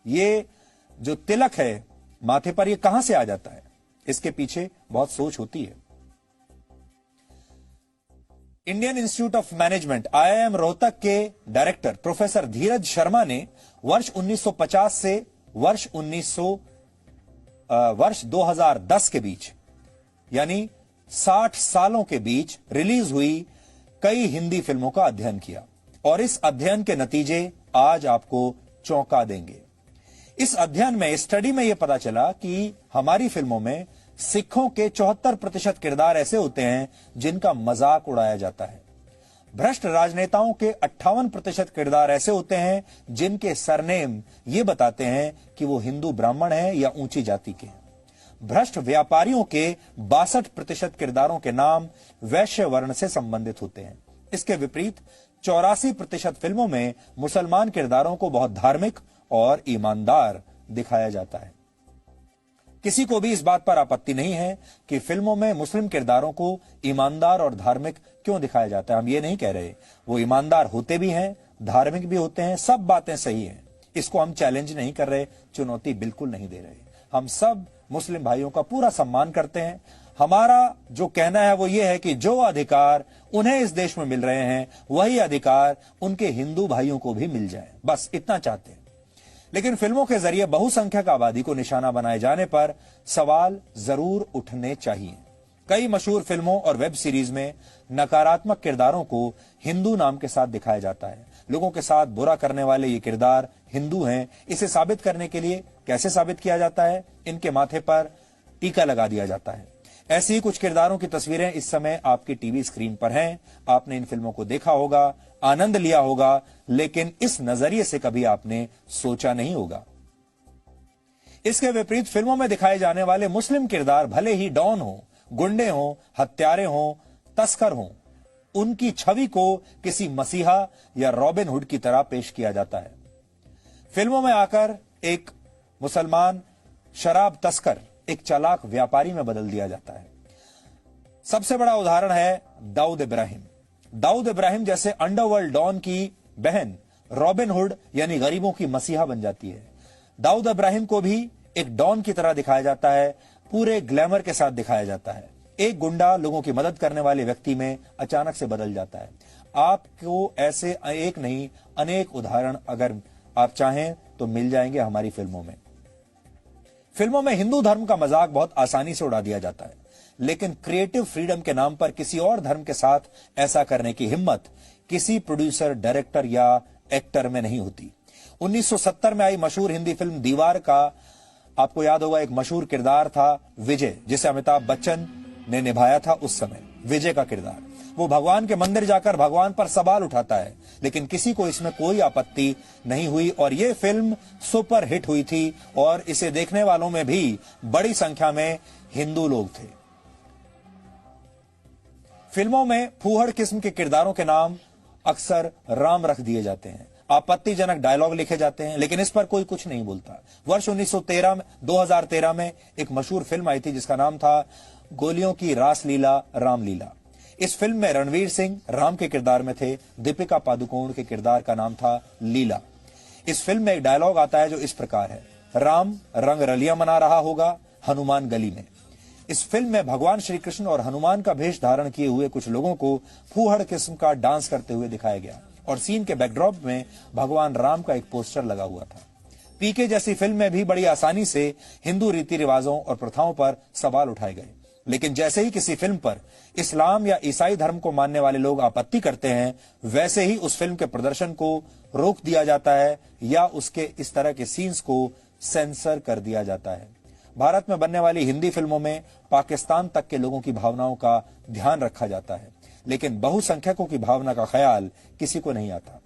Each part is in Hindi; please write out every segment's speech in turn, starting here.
ये जो तिलक है माथे पर, ये कहां से आ जाता है? इसके पीछे बहुत सोच होती है। Indian institute of management IIM Rohtak के डायरेक्टर प्रोफेसर धीरज शर्मा ने वर्ष 1950 से वर्ष 2010 के बीच, यानी 60 सालों के बीच रिलीज हुई कई हिंदी फिल्मों का अध्ययन किया और इस अध्ययन के नतीजे आज आपको चौंका देंगे। इस अध्ययन में, स्टडी में यह पता चला कि हमारी फिल्मों में सिखों के 74% किरदार ऐसे होते हैं जिनका मजाक उड़ाया जाता है। भ्रष्ट राजनेताओं के 58% किरदार ऐसे होते हैं जिनके सरनेम ये बताते हैं कि वो हिंदू ब्राह्मण हैं या ऊंची जाति के हैं। भ्रष्ट व्यापारियों के 62% किरदारों के नाम वैश्य वर्ण से संबंधित होते हैं। इसके विपरीत 84% फिल्मों में मुसलमान किरदारों को बहुत धार्मिक और ईमानदार दिखाया जाता है। किसी को भी इस बात पर आपत्ति नहीं है कि फिल्मों में मुस्लिम किरदारों को ईमानदार और धार्मिक क्यों दिखाया जाता है। हम ये नहीं कह रहे, वो ईमानदार होते भी हैं, धार्मिक भी होते हैं, सब बातें सही हैं। इसको हम चैलेंज नहीं कर रहे, चुनौती बिल्कुल नहीं दे रहे। हम सब मुस्लिम भाइयों का पूरा सम्मान करते हैं। हमारा जो कहना है वो ये है कि जो अधिकार उन्हें इस देश में मिल रहे हैं वही अधिकार उनके हिंदू भाइयों को भी मिल जाए, बस इतना चाहते हैं। लेकिन फिल्मों के जरिए बहुसंख्यक आबादी को निशाना बनाए जाने पर सवाल जरूर उठने चाहिए। कई मशहूर फिल्मों और वेब सीरीज में नकारात्मक किरदारों को हिंदू नाम के साथ दिखाया जाता है। लोगों के साथ बुरा करने वाले ये किरदार हिंदू हैं, इसे साबित करने के लिए कैसे साबित किया जाता है? इनके माथे पर टीका लगा दिया जाता है। ऐसी ही कुछ किरदारों की तस्वीरें इस समय आपकी टीवी स्क्रीन पर हैं। आपने इन फिल्मों को देखा होगा, आनंद लिया होगा, लेकिन इस नजरिए से कभी आपने सोचा नहीं होगा। इसके विपरीत फिल्मों में दिखाए जाने वाले मुस्लिम किरदार भले ही डॉन हो, गुंडे हो, हत्यारे हो, तस्कर हो, उनकी छवि को किसी मसीहा या रॉबिन हुड की तरह पेश किया जाता है। फिल्मों में आकर एक मुसलमान शराब तस्कर एक चालाक व्यापारी में बदल दिया जाता है। सबसे बड़ा उदाहरण है दाऊद इब्राहिम। दाऊद इब्राहिम जैसे अंडरवर्ल्ड डॉन की बहन रॉबिन हुड यानी गरीबों की मसीहा बन जाती है। दाऊद इब्राहिम को भी एक डॉन की तरह दिखाया जाता है, पूरे ग्लैमर के साथ दिखाया जाता है। एक गुंडा लोगों की मदद करने वाले व्यक्ति में अचानक से बदल जाता है। आपको ऐसे एक नहीं अनेक उदाहरण अगर आप चाहें तो मिल जाएंगे हमारी फिल्मों में। फिल्मों में हिंदू धर्म का मजाक बहुत आसानी से उड़ा दिया जाता है, लेकिन क्रिएटिव फ्रीडम के नाम पर किसी और धर्म के साथ ऐसा करने की हिम्मत किसी प्रोड्यूसर, डायरेक्टर या एक्टर में नहीं होती। 1970 में आई मशहूर हिंदी फिल्म दीवार का आपको याद होगा एक मशहूर किरदार था विजय, जिसे अमिताभ बच्चन ने निभाया था उस समय। विजय का किरदार, वो भगवान के मंदिर जाकर भगवान पर सवाल उठाता है, लेकिन किसी को इसमें कोई आपत्ति नहीं हुई और ये फिल्म सुपर हिट हुई थी और इसे देखने वालों में भी बड़ी संख्या में हिंदू लोग थे। फिल्मों में फूहड़ किस्म के किरदारों के नाम अक्सर राम रख दिए जाते हैं, आपत्तिजनक डायलॉग लिखे जाते हैं, लेकिन इस पर कोई कुछ नहीं बोलता। वर्ष 2013 में एक मशहूर फिल्म आई थी जिसका नाम था गोलियों की रासलीला रामलीला। इस फिल्म में रणवीर सिंह राम के किरदार में थे, दीपिका पादुकोण के किरदार का नाम था लीला। इस फिल्म में एक डायलॉग आता है जो इस प्रकार है, राम रंग रलियां मना रहा होगा हनुमान गली में। इस फिल्म में भगवान श्री कृष्ण और हनुमान का भेष धारण किए हुए कुछ लोगों को फूहड़ किस्म का डांस करते हुए दिखाया गया और सीन के बैकड्रॉप में भगवान राम का एक पोस्टर लगा हुआ था। पीके जैसी फिल्म में भी बड़ी आसानी से हिंदू रीति रिवाजों और प्रथाओं पर सवाल उठाए गए, लेकिन जैसे ही किसी फिल्म पर इस्लाम या ईसाई धर्म को मानने वाले लोग आपत्ति करते हैं, वैसे ही उस फिल्म के प्रदर्शन को रोक दिया जाता है या उसके इस तरह के सीन्स को सेंसर कर दिया जाता है। भारत में बनने वाली हिंदी फिल्मों में पाकिस्तान तक के लोगों की भावनाओं का ध्यान रखा जाता है, लेकिन बहुसंख्यकों की भावना का ख्याल किसी को नहीं आता।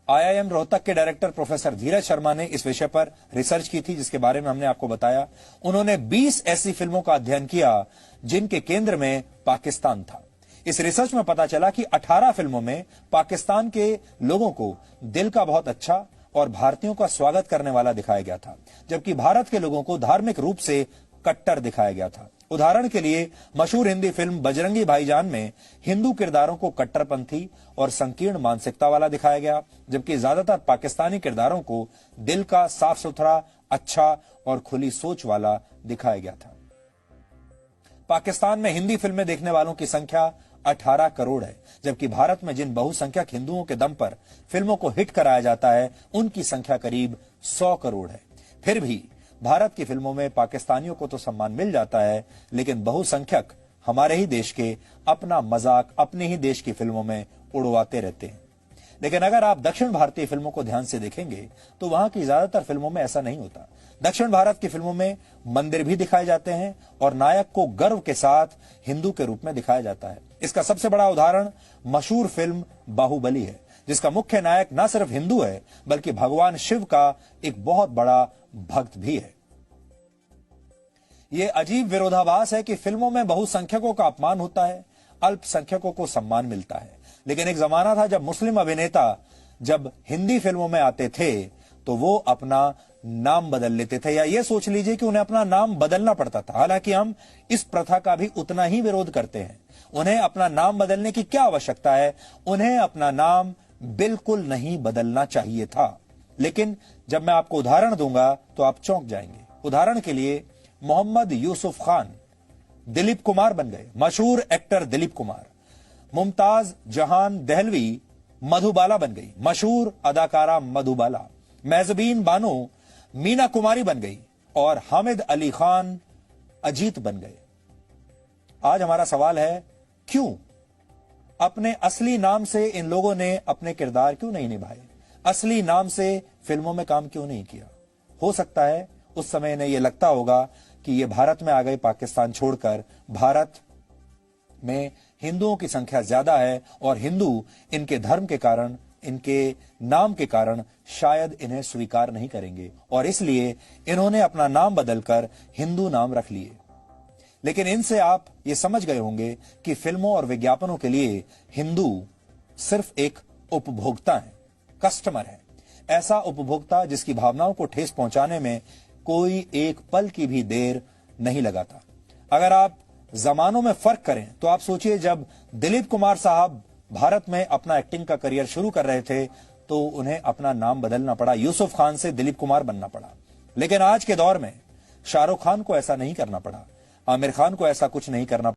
IIM रोहतक के डायरेक्टर प्रोफेसर धीरज शर्मा ने इस विषय पर रिसर्च की थी, जिसके बारे में हमने आपको बताया। उन्होंने 20 ऐसी फिल्मों का अध्ययन किया जिनके केंद्र में पाकिस्तान था। इस रिसर्च में पता चला कि 18 फिल्मों में पाकिस्तान के लोगों को दिल का बहुत अच्छा और भारतीयों का स्वागत करने वाला दिखाया गया था, जबकि भारत के लोगों को धार्मिक रूप से कट्टर दिखाया गया था। उदाहरण के लिए मशहूर हिंदी फिल्म बजरंगी भाईजान में हिंदू किरदारों को कट्टरपंथी और संकीर्ण मानसिकता वाला दिखाया गया, जबकि ज्यादातर पाकिस्तानी किरदारों को दिल का साफ सुथरा, अच्छा और खुली सोच वाला दिखाया गया था। पाकिस्तान में हिंदी फिल्में देखने वालों की संख्या 18 करोड़ है, जबकि भारत में जिन बहुसंख्यक हिंदुओं के दम पर फिल्मों को हिट कराया जाता है उनकी संख्या करीब 100 करोड़ है। फिर भी भारत की फिल्मों में पाकिस्तानियों को तो सम्मान मिल जाता है, लेकिन बहुसंख्यक हमारे ही देश के अपना मजाक अपने ही देश की फिल्मों में उड़वाते रहते हैं। लेकिन अगर आप दक्षिण भारतीय फिल्मों को ध्यान से देखेंगे तो वहां की ज्यादातर फिल्मों में ऐसा नहीं होता। दक्षिण भारत की फिल्मों में मंदिर भी दिखाए जाते हैं और नायक को गर्व के साथ हिंदू के रूप में दिखाया जाता है। इसका सबसे बड़ा उदाहरण मशहूर फिल्म बाहुबली है, जिसका मुख्य नायक न सिर्फ हिंदू है बल्कि भगवान शिव का एक बहुत बड़ा भक्त भी है। यह अजीब विरोधाभास है कि फिल्मों में बहुसंख्यकों का अपमान होता है, अल्पसंख्यकों को सम्मान मिलता है। लेकिन एक जमाना था जब मुस्लिम अभिनेता जब हिंदी फिल्मों में आते थे तो वो अपना नाम बदल लेते थे, या ये सोच लीजिए कि उन्हें अपना नाम बदलना पड़ता था। हालांकि हम इस प्रथा का भी उतना ही विरोध करते हैं। उन्हें अपना नाम बदलने की क्या आवश्यकता है? उन्हें अपना नाम बिल्कुल नहीं बदलना चाहिए था। लेकिन जब मैं आपको उदाहरण दूंगा तो आप चौंक जाएंगे। उदाहरण के लिए मोहम्मद यूसुफ खान दिलीप कुमार बन गए। मशहूर एक्टर दिलीप कुमार। मुमताज जहान दहलवी मधुबाला बन गई। मशहूर अदाकारा मधुबाला। मेजबीन बानो मीना कुमारी बन गई और हामिद अली खान अजीत बन गए। आज हमारा सवाल है, क्यों? अपने असली नाम से इन लोगों ने अपने किरदार क्यों नहीं निभाए? असली नाम से फिल्मों में काम क्यों नहीं किया? हो सकता है उस समय इन्हें यह लगता होगा कि ये भारत में आ गए पाकिस्तान छोड़कर। भारत में हिंदुओं की संख्या ज्यादा है और हिंदू इनके धर्म के कारण, इनके नाम के कारण शायद इन्हें स्वीकार नहीं करेंगे और इसलिए इन्होंने अपना नाम बदलकर हिंदू नाम रख लिए। लेकिन इनसे आप ये समझ गए होंगे कि फिल्मों और विज्ञापनों के लिए हिंदू सिर्फ एक उपभोक्ता है, कस्टमर है। ऐसा उपभोक्ता जिसकी भावनाओं को ठेस पहुंचाने में कोई एक पल की भी देर नहीं लगाता। अगर आप जमानों में फर्क करें तो आप सोचिए, जब दिलीप कुमार साहब भारत में अपना एक्टिंग का करियर शुरू कर रहे थे तो उन्हें अपना नाम बदलना पड़ा, यूसुफ खान से दिलीप कुमार बनना पड़ा। लेकिन आज के दौर में शाहरुख खान को ऐसा नहीं करना पड़ा, आमिर खान को ऐसा कुछ नहीं करना